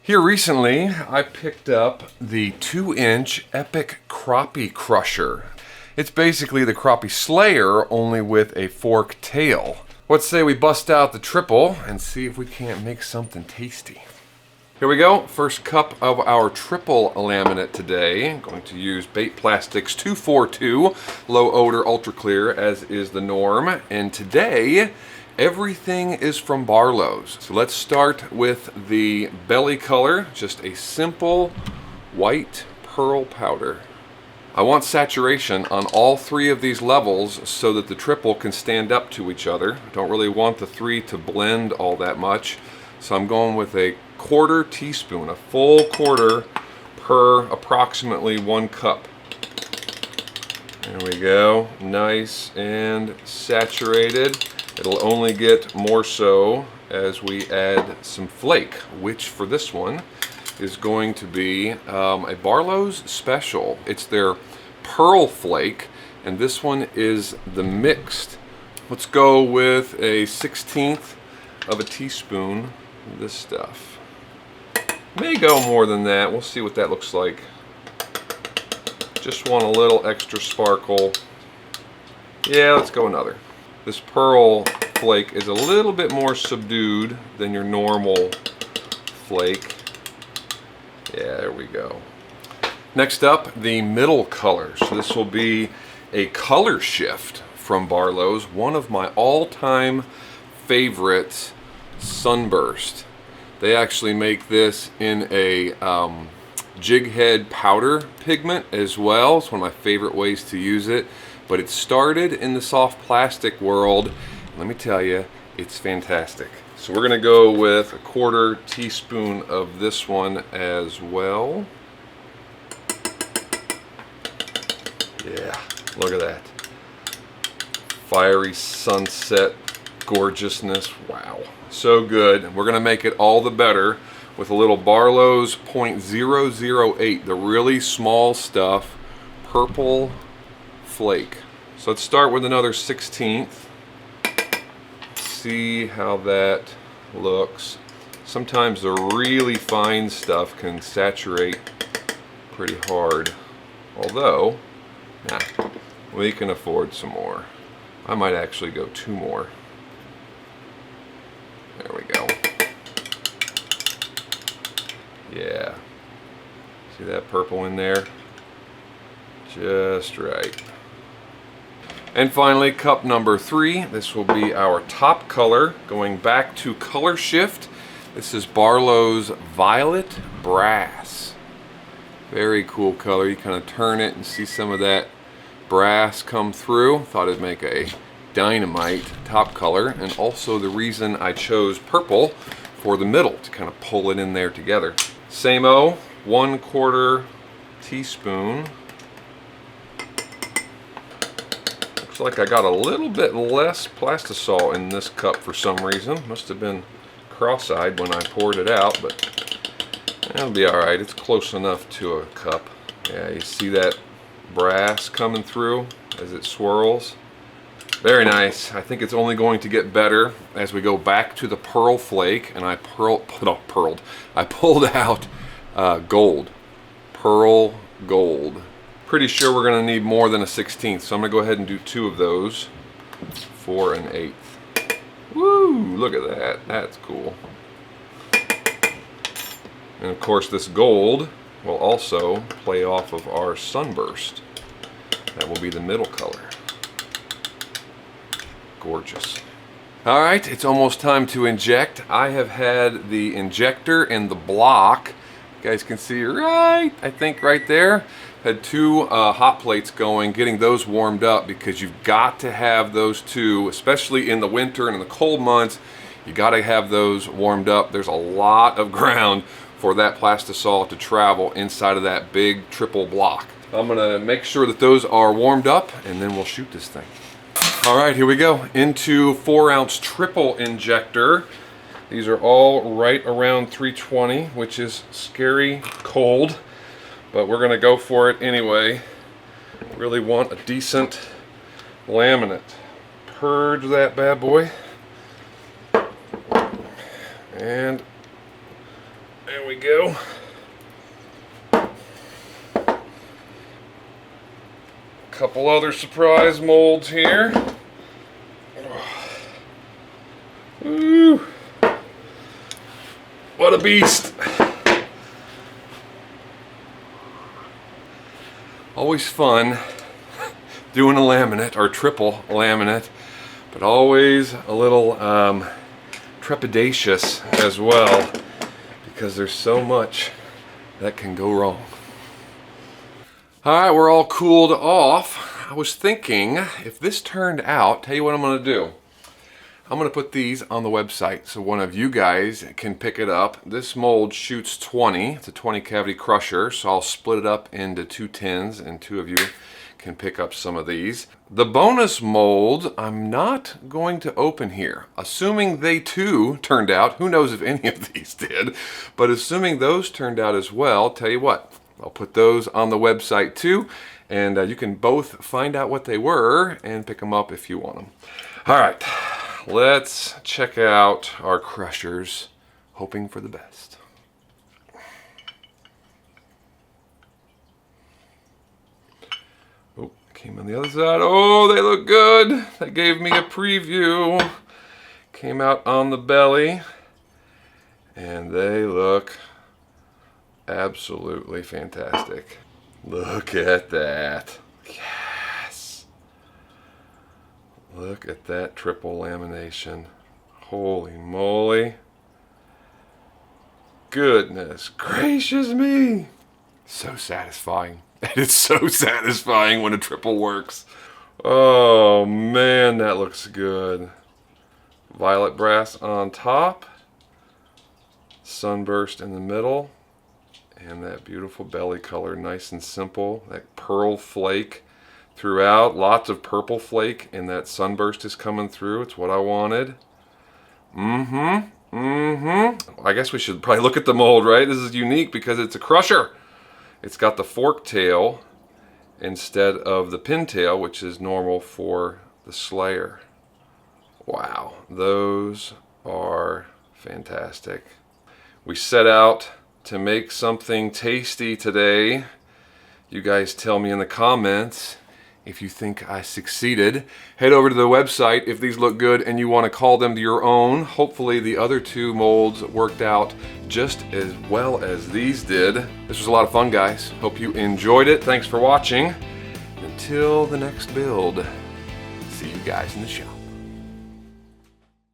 Here recently, I picked up the 2-inch Epic Crappie Crusher. It's basically the Crappie Slayer, only with a fork tail. Let's say we bust out the triple and see if we can't make something tasty. Here we go, first cup of our triple laminate today. I'm going to use BaitPlastics 242 low odor ultra clear as is the norm. And today, everything is from Barlow's. So let's start with the belly color, just a simple white pearl powder. I want saturation on all three of these levels so that the triple can stand up to each other. I don't really want the three to blend all that much. So I'm going with a quarter teaspoon, a full quarter per approximately 1 cup. There we go, nice and saturated. It'll only get more so as we add some flake, which for this one is going to be a Barlow's special. It's their pearl flake, and this one is the mixed. Let's go with a 1/16 of a teaspoon of this stuff. May go more than that. We'll see what that looks like. Just want a little extra sparkle. Yeah, let's go another. This pearl flake is a little bit more subdued than your normal flake. Yeah, there we go. Next up, the middle color. So this will be a COLORSHIFT from Barlow's, one of my all-time favorite sunburst. They actually make this in a jig head powder pigment as well. It's one of my favorite ways to use it. But it started in the soft plastic world. Let me tell you, it's fantastic. So we're gonna go with a quarter teaspoon of this one as well. Yeah, look at that. Fiery sunset gorgeousness, wow. So good. We're gonna make it all the better with a little Barlow's .008, the really small stuff, purple flake. So let's start with another 1/16. See how that looks. Sometimes the really fine stuff can saturate pretty hard. Although, nah, we can afford some more. I might actually go 2 more. There we go. Yeah. See that purple in there? Just right. And finally, cup number 3. This will be our top color, going back to COLORSHIFT. This is Barlow's Violet Brass. Very cool color. You kind of turn it and see some of that brass come through. Thought it'd make a dynamite top color, and also the reason I chose purple for the middle to kind of pull it in there together. Same-o, 1/4 teaspoon. Looks like I got a little bit less Plastisol in this cup for some reason. Must have been cross-eyed when I poured it out, but it'll be all right. It's close enough to a cup. Yeah, you see that brass coming through as it swirls. Very nice. I think it's only going to get better as we go back to the pearl flake, and I pulled out gold, pearl gold. Pretty sure we're going to need more than a 1/16, so I'm going to go ahead and do 2 of those for an 1/8. Woo! Look at that. That's cool. And of course, this gold will also play off of our sunburst. That will be the middle color. Gorgeous. All right, it's almost time to inject. I have had the injector and the block. You guys can see right, I think right there. Had 2 hot plates going, getting those warmed up, because you've got to have those 2, especially in the winter and in the cold months. You got to have those warmed up. There's a lot of ground for that Plastisol to travel inside of that big triple block. I'm gonna make sure that those are warmed up, and then we'll shoot this thing. All right, here we go. Into 4-ounce triple injector. These are all right around 320, which is scary cold, but we're gonna go for it anyway. Really want a decent laminate. Purge that bad boy. And There we go. Couple other surprise molds here. Woo. What a beast. Always fun doing a laminate or triple laminate, but always a little trepidatious as well because there's so much that can go wrong. Alright, we're all cooled off. I was thinking, if this turned out, tell you what I'm going to do. I'm going to put these on the website so one of you guys can pick it up. This mold shoots 20. It's a 20 cavity crusher, so I'll split it up into 2 tins and 2 of you can pick up some of these. The bonus mold I'm not going to open here. Assuming they too turned out, who knows if any of these did, but assuming those turned out as well, tell you what. I'll put those on the website too, and you can both find out what they were and pick them up if you want them. All right, let's check out our crushers, hoping for the best. Oh, came on the other side. Oh, they look good. That gave me a preview. Came out on the belly, and they look absolutely fantastic. Look at that. Yes. Look at that triple lamination. Holy moly. Goodness gracious me. So satisfying. And it's so satisfying when a triple works. Oh man, that looks good. Violet brass on top. Sunburst in the middle. And that beautiful belly color, nice and simple. That pearl flake throughout. Lots of purple flake, and that sunburst is coming through. It's what I wanted. I guess we should probably look at the mold, right? This is unique because it's a crusher. It's got the fork tail instead of the pintail, which is normal for the Slayer. Wow, those are fantastic. We set out to make something tasty today. You guys tell me in the comments if you think I succeeded. Head over to the website if these look good and you want to call them your own. Hopefully the other 2 molds worked out just as well as these did. This was a lot of fun, guys. Hope you enjoyed it. Thanks for watching. Until the next build, see you guys in the shop.